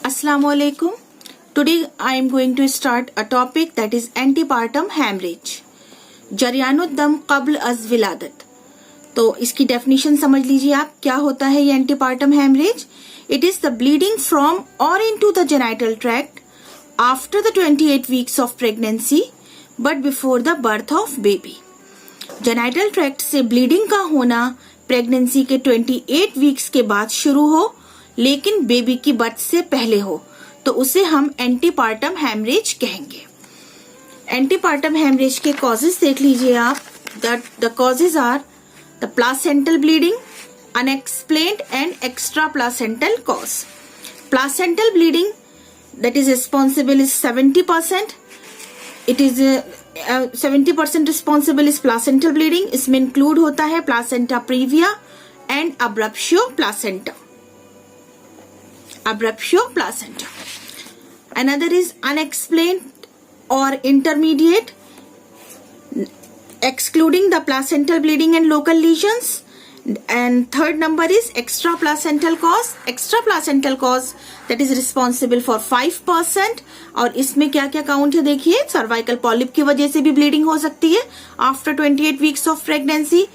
Assalamualaikum. Today I am going to start a topic that is antepartum hemorrhage. जरियानुद्दम कब्ल अज विलादत. तो इसकी definition समझ लीजिए आप. क्या होता है ये antepartum haemorrhage? It is the bleeding from or into the genital tract after the 28 weeks of pregnancy but before the birth of baby. Genital tract से ब्लीडिंग का होना प्रेगनेंसी के 28 वीक्स के बाद शुरू हो लेकिन बेबी की बर्थ से पहले हो तो उसे हम एंटीपार्टम हेमरेज कहेंगे. एंटीपार्टम हेमरेज के कॉजेज देख लीजिए आप. The causes are the placental bleeding, unexplained and extra placental cause. Placental bleeding that is responsible is 70%. It is 70% responsible is placental bleeding. इसमें इंक्लूड होता है placenta previa and abruptio placenta. Abruptio placenta. Another is unexplained or intermediate, excluding the placental bleeding and local lesions. And third number is extraplacental cause. Extraplacental cause that is responsible for 5%. और इसमें क्या क्या count है देखिए. Cervical polyp की वजह से भी ब्लीडिंग हो सकती है after 28 weeks of pregnancy.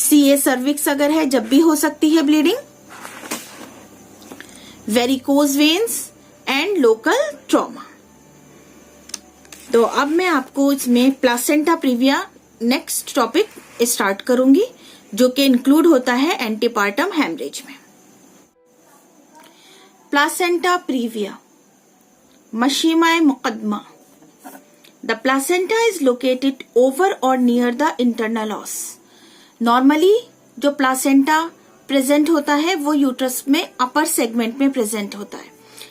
CA cervix अगर है जब भी हो सकती है bleeding. Varicose veins and local trauma. तो अब मैं आपको इसमें placenta previa next topic start करूंगी जो कि इंक्लूड होता है एंटीपार्टम हेमरेज में. प्लासेंटा प्रीविया मशीमाए मुकदमा. The placenta is located over or near the internal os. Normally जो प्लासेंटा प्रेजेंट होता है वो यूट्रस में अपर सेगमेंट में प्रेजेंट होता है,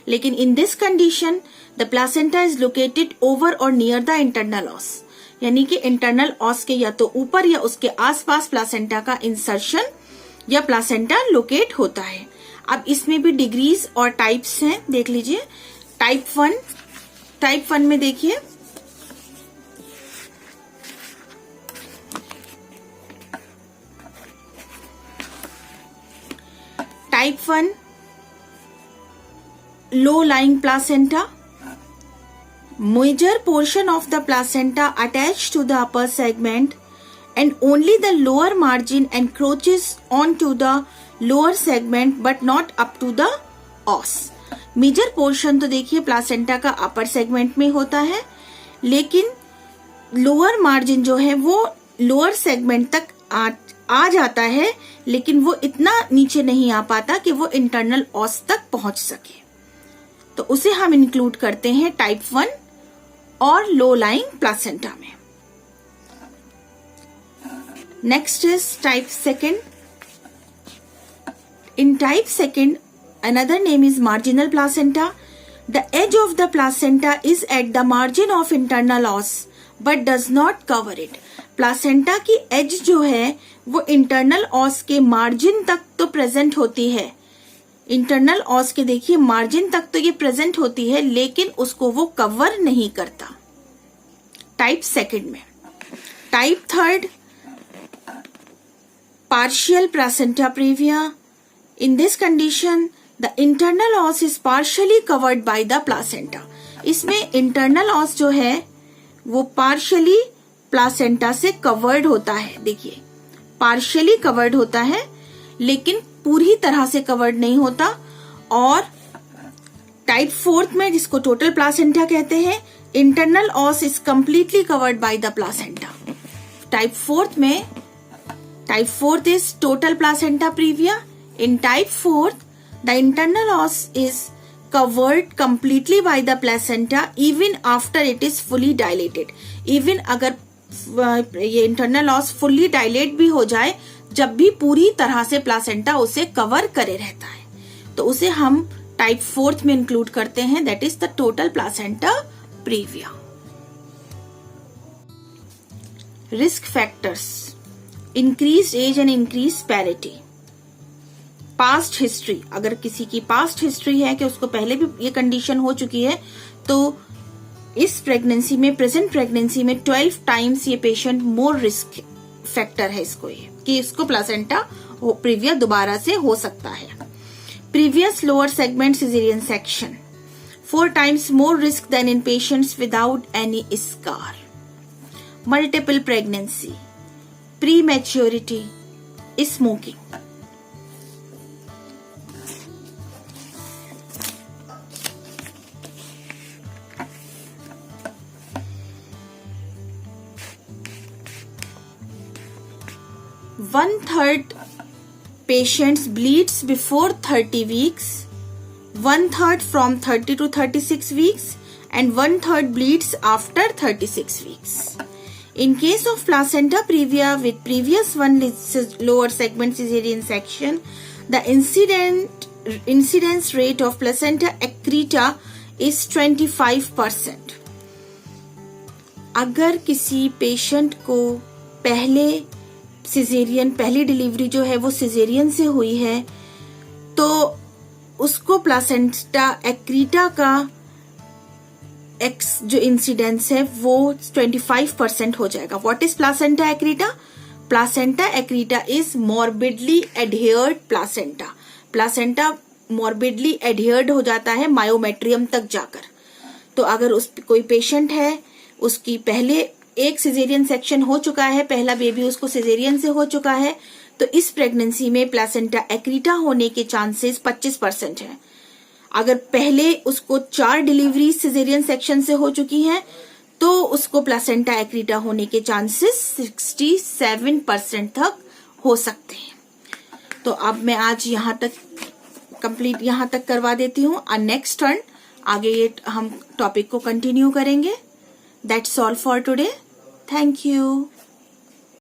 लेकिन in this condition the placenta is located over or near the internal ऑस. यानी कि इंटरनल ऑस के या तो ऊपर या उसके आसपास प्लासेंटा का इंसर्शन या प्लासेंटा लोकेट होता है. अब इसमें भी डिग्रीज और टाइप्स हैं, देख लीजिए. टाइप 1 में देखिए type 1 low lying placenta. Major portion of the placenta attached to the upper segment and only the lower margin encroaches onto the lower segment but not up to the os. Major portion तो देखिए placenta का upper segment में होता है लेकिन lower margin जो है वो लोअर सेगमेंट तक आ जाता है लेकिन वो इतना नीचे नहीं आ पाता कि वो इंटरनल ऑस तक पहुंच सके. तो उसे हम इंक्लूड करते हैं टाइप 1 और लो लाइंग प्लासेंटा में. Next is type 2. In type 2 another name is marginal placenta. The edge of the placenta is at the margin of internal os but does not cover it. Placenta की as जो है वो internal ऑस के margin तक तो present होती है. Internal ऑस के देखिए मार्जिन तक तो ये प्रेजेंट होती है लेकिन उसको वो कवर नहीं करता. टाइप 2 में. Type 3 partial placenta previa. In this condition the internal ऑस is partially covered by the placenta. इसमें इंटरनल ऑस जो है वो पार्शियली प्लासेंटा से कवर्ड होता है. देखिए पार्शियली कवर्ड होता है लेकिन पूरी तरह से कवर्ड नहीं होता. और टाइप 4 में जिसको टोटल प्लासेंटा कहते हैं internal ऑस is completely covered by the placenta. Type 4 is total placenta previa. In type 4 the internal ऑस is covered completely by the placenta even after it is fully dilated. Even अगर ये internal ऑस fully dilate भी हो जाए जब भी पूरी तरह से प्लासेंटा उसे कवर करे रहता है तो उसे हम टाइप 4 में इंक्लूड करते हैं. That is the total placenta previa. Risk factors. Increase age and increase parity. Past history. अगर किसी की पास्ट हिस्ट्री है कि उसको पहले भी ये कंडीशन हो चुकी है तो इस प्रेगनेंसी में प्रेजेंट प्रेगनेंसी में 12 टाइम्स ये पेशेंट मोर रिस्क फैक्टर है इसको ये कि इसको प्लासेंटा प्रीविया दोबारा से हो सकता है. Previous lower segment caesarean section. 4 times more risk than in patients without any scar. Multiple pregnancy, prematurity, smoking. One-third patients bleeds before 30 weeks, one-third from 30 to 36 weeks, and one-third bleeds after 36 weeks. In case of placenta previa with previous one lower segment cesarean section, the incidence rate of placenta accreta is 25%. अगर किसी patient को पहली delivery जो है वो caesarean से हुई है तो उसको प्लासेंटा एक्रीटा का जो इंसिडेंस है वो 25% हो जाएगा. What is placenta accreta? Placenta accreta is morbidly adhered placenta. Placenta morbidly adhered हो जाता है मायोमेट्रियम तक जाकर. तो अगर कोई पेशेंट है, उसकी पहले एक सिजेरियन सेक्शन हो चुका है, पहला बेबी उसको सिजेरियन से हो चुका है, तो इस प्रेगनेंसी में प्लासेंटा एक्रीटा होने के चांसेस 25% है. अगर पहले उसको 4 डिलीवरी सिजेरियन सेक्शन से हो चुकी हैं तो उसको प्लासेंटा एक्रीटा होने के चांसेस 67% तक हो सकते हैं. तो अब मैं आज यहाँ तक करवा देती हूँ. नेक्स्ट टर्न आगे ये हम टॉपिक को कंटिन्यू करेंगे. That's all for today. Thank you.